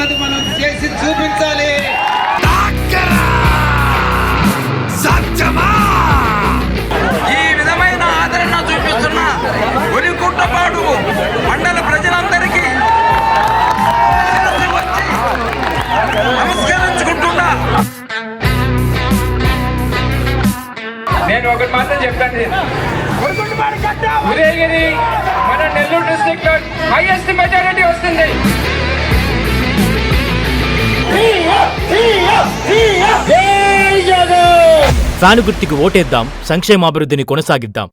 అన్నది మనం చేసి చూపించాలి. ఈ విధమైన ఆదరణ చూపిస్తున్న ఒలికుట్టపాడు మండల ప్రజలందరికీ నమస్కరించుకుంటున్నా. నేను ఒకటి మాత్రం చెప్తాను, ఉదయగిరి మన నెల్లూరు డిస్ట్రిక్ట్ లో హైయెస్ట్ మెజారిటీ వస్తుంది. ఫ్యాను గుర్తుకి ఓటేద్దాం, సంక్షేమాభివృద్ధిని కొనసాగిద్దాం.